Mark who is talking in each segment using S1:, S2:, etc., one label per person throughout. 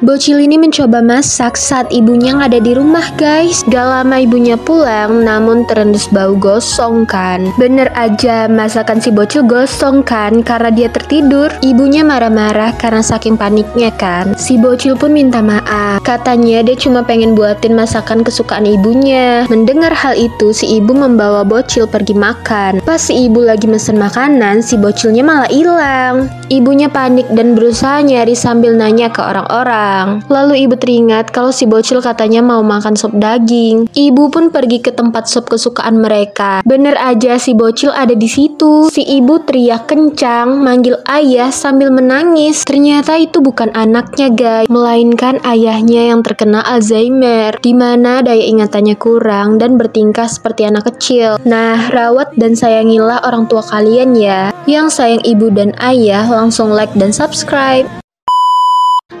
S1: Bocil ini mencoba masak saat ibunya ada di rumah guys. Gak lama ibunya pulang, namun terendus bau gosong kan. Bener aja, masakan si bocil gosong kan karena dia tertidur. Ibunya marah-marah karena saking paniknya kan. Si bocil pun minta maaf. Katanya dia cuma pengen buatin masakan kesukaan ibunya. Mendengar hal itu, si ibu membawa bocil pergi makan. Pas si ibu lagi mesen makanan, si bocilnya malah hilang. Ibunya panik dan berusaha nyari sambil nanya ke orang-orang. Lalu ibu teringat kalau si bocil katanya mau makan sop daging. Ibu pun pergi ke tempat sop kesukaan mereka. Bener aja si bocil ada di situ. Si ibu teriak kencang, manggil ayah sambil menangis. Ternyata itu bukan anaknya guys, melainkan ayahnya yang terkena Alzheimer, dimana daya ingatannya kurang dan bertingkah seperti anak kecil. Nah, rawat dan sayangilah orang tua kalian ya. Yang sayang ibu dan ayah langsung like dan subscribe.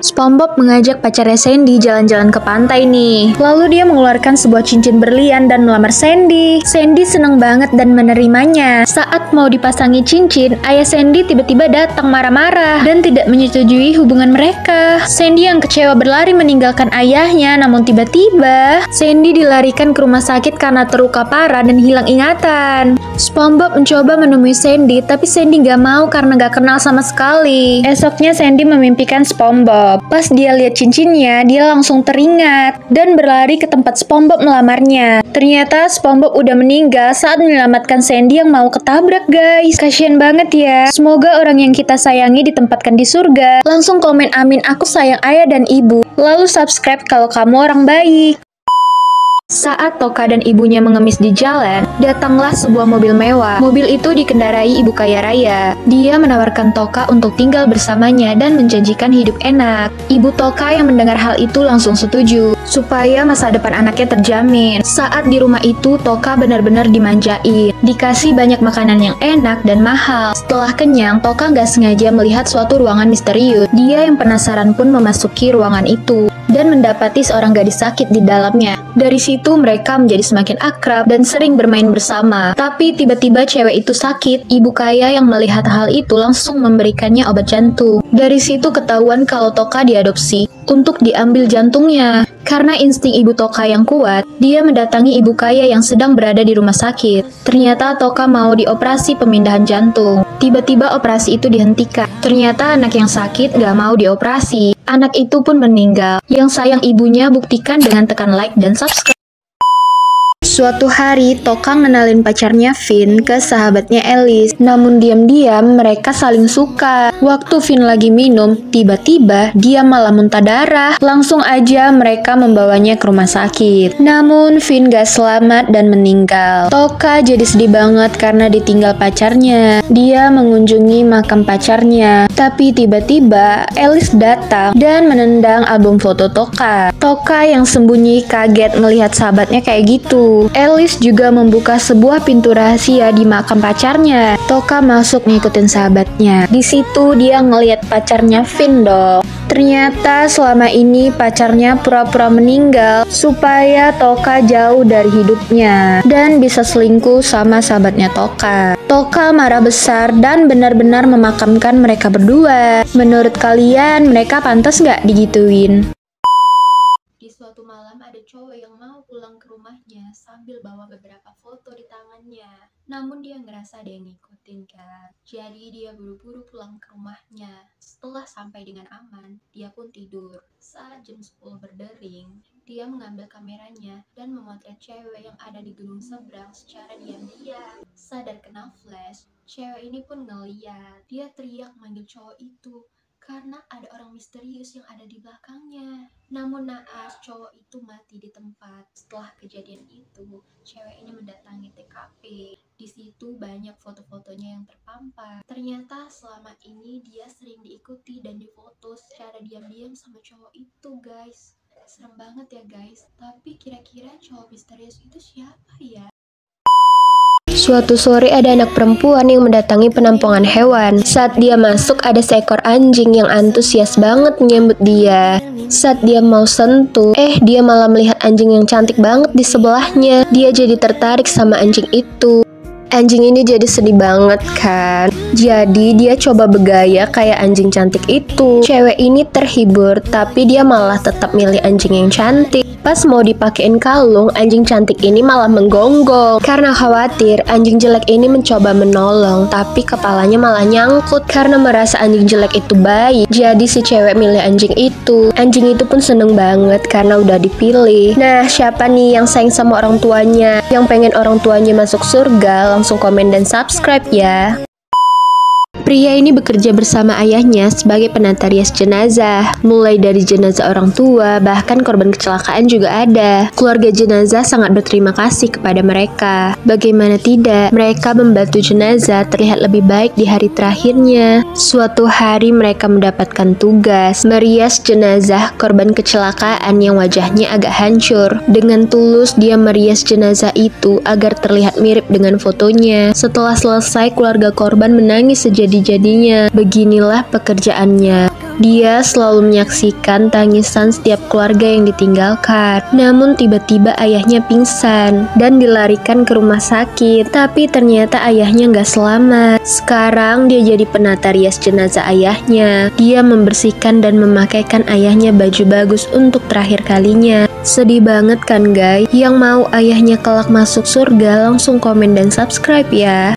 S1: SpongeBob mengajak pacarnya Sandy jalan-jalan ke pantai nih. Lalu dia mengeluarkan sebuah cincin berlian dan melamar Sandy. Sandy senang banget dan menerimanya. Saat mau dipasangi cincin, ayah Sandy tiba-tiba datang marah-marah dan tidak menyetujui hubungan mereka. Sandy yang kecewa berlari meninggalkan ayahnya, namun tiba-tiba Sandy dilarikan ke rumah sakit karena terluka parah dan hilang ingatan. SpongeBob mencoba menemui Sandy, tapi Sandy gak mau karena gak kenal sama sekali. Esoknya Sandy memimpikan SpongeBob. Pas dia lihat cincinnya, dia langsung teringat dan berlari ke tempat SpongeBob melamarnya. Ternyata SpongeBob udah meninggal saat menyelamatkan Sandy yang mau ketabrak guys. Kasian banget ya. Semoga orang yang kita sayangi ditempatkan di surga. Langsung komen amin, aku sayang ayah dan ibu. Lalu subscribe kalau kamu orang baik. Saat Toka dan ibunya mengemis di jalan, datanglah sebuah mobil mewah. Mobil itu dikendarai ibu kaya raya. Dia menawarkan Toka untuk tinggal bersamanya dan menjanjikan hidup enak. Ibu Toka yang mendengar hal itu langsung setuju, supaya masa depan anaknya terjamin. Saat di rumah itu, Toka benar-benar dimanjain. Dikasih banyak makanan yang enak dan mahal. Setelah kenyang, Toka nggak sengaja melihat suatu ruangan misterius. Dia yang penasaran pun memasuki ruangan itu dan mendapati seorang gadis sakit di dalamnya. Dari situ mereka menjadi semakin akrab dan sering bermain bersama. Tapi tiba-tiba cewek itu sakit. Ibu kaya yang melihat hal itu langsung memberikannya obat jantung. Dari situ ketahuan kalau Toka diadopsi untuk diambil jantungnya. Karena insting ibu Toka yang kuat, dia mendatangi ibu kaya yang sedang berada di rumah sakit. Ternyata Toka mau dioperasi pemindahan jantung. Tiba-tiba operasi itu dihentikan. Ternyata anak yang sakit gak mau dioperasi. Anak itu pun meninggal. Yang sayang ibunya buktikan dengan tekan like dan subscribe. Suatu hari, Toka ngenalin pacarnya Finn ke sahabatnya Alice. Namun diam-diam mereka saling suka. Waktu Finn lagi minum, tiba-tiba dia malah muntah darah. Langsung aja mereka membawanya ke rumah sakit. Namun Finn gak selamat dan meninggal. Toka jadi sedih banget karena ditinggal pacarnya. Dia mengunjungi makam pacarnya. Tapi tiba-tiba Alice datang dan menendang album foto Toka. Toka yang sembunyi kaget melihat sahabatnya kayak gitu. Alice juga membuka sebuah pintu rahasia di makam pacarnya. Toka masuk ngikutin sahabatnya. Di situ dia ngelihat pacarnya Finn dong. Ternyata selama ini pacarnya pura-pura meninggal supaya Toka jauh dari hidupnya dan bisa selingkuh sama sahabatnya Toka. Toka marah besar dan benar-benar memakamkan mereka berdua. Menurut kalian mereka pantas nggak digituin? Suatu malam ada cowok yang mau pulang ke rumahnya sambil bawa beberapa foto di tangannya. Namun dia ngerasa ada yang ngikutin kan. Jadi dia buru-buru pulang ke rumahnya. Setelah sampai dengan aman, dia pun tidur. Saat jam 10 berdering, dia mengambil kameranya dan memotret cewek yang ada di gunung seberang secara diam-diam. Sadar kena flash, cewek ini pun ngeliat. Dia teriak manggil cowok itu karena ada orang misterius yang ada di belakangnya. Namun naas, cowok itu mati di tempat. Setelah kejadian itu, cewek ini mendatangi TKP. Di situ banyak foto-fotonya yang terpampang. Ternyata selama ini dia sering diikuti dan difoto secara diam-diam sama cowok itu guys. Serem banget ya guys. Tapi kira-kira cowok misterius itu siapa ya? Suatu sore ada anak perempuan yang mendatangi penampungan hewan. Saat dia masuk ada seekor anjing yang antusias banget menyambut dia. Saat dia mau sentuh, dia malah melihat anjing yang cantik banget di sebelahnya. Dia jadi tertarik sama anjing itu. Anjing ini jadi sedih banget kan. Jadi dia coba bergaya kayak anjing cantik itu. Cewek ini terhibur, tapi dia malah tetap milih anjing yang cantik. Pas mau dipakein kalung, anjing cantik ini malah menggonggong. Karena khawatir, anjing jelek ini mencoba menolong, tapi kepalanya malah nyangkut. Karena merasa anjing jelek itu baik, jadi si cewek milih anjing itu. Anjing itu pun seneng banget karena udah dipilih. Nah, siapa nih yang sayang sama orang tuanya, yang pengen orang tuanya masuk surga? Langsung komen dan subscribe ya. Pria ini bekerja bersama ayahnya sebagai penata rias jenazah. Mulai dari jenazah orang tua, bahkan korban kecelakaan juga ada. Keluarga jenazah sangat berterima kasih kepada mereka. Bagaimana tidak, mereka membantu jenazah terlihat lebih baik di hari terakhirnya. Suatu hari mereka mendapatkan tugas merias jenazah korban kecelakaan yang wajahnya agak hancur. Dengan tulus dia merias jenazah itu agar terlihat mirip dengan fotonya. Setelah selesai, keluarga korban menangis sejadi-jadinya. Beginilah pekerjaannya. Dia selalu menyaksikan tangisan setiap keluarga yang ditinggalkan. Namun tiba-tiba ayahnya pingsan dan dilarikan ke rumah sakit. Tapi ternyata ayahnya nggak selamat. Sekarang dia jadi penata rias jenazah ayahnya. Dia membersihkan dan memakaikan ayahnya baju bagus untuk terakhir kalinya. Sedih banget kan guys? Yang mau ayahnya kelak masuk surga langsung komen dan subscribe ya.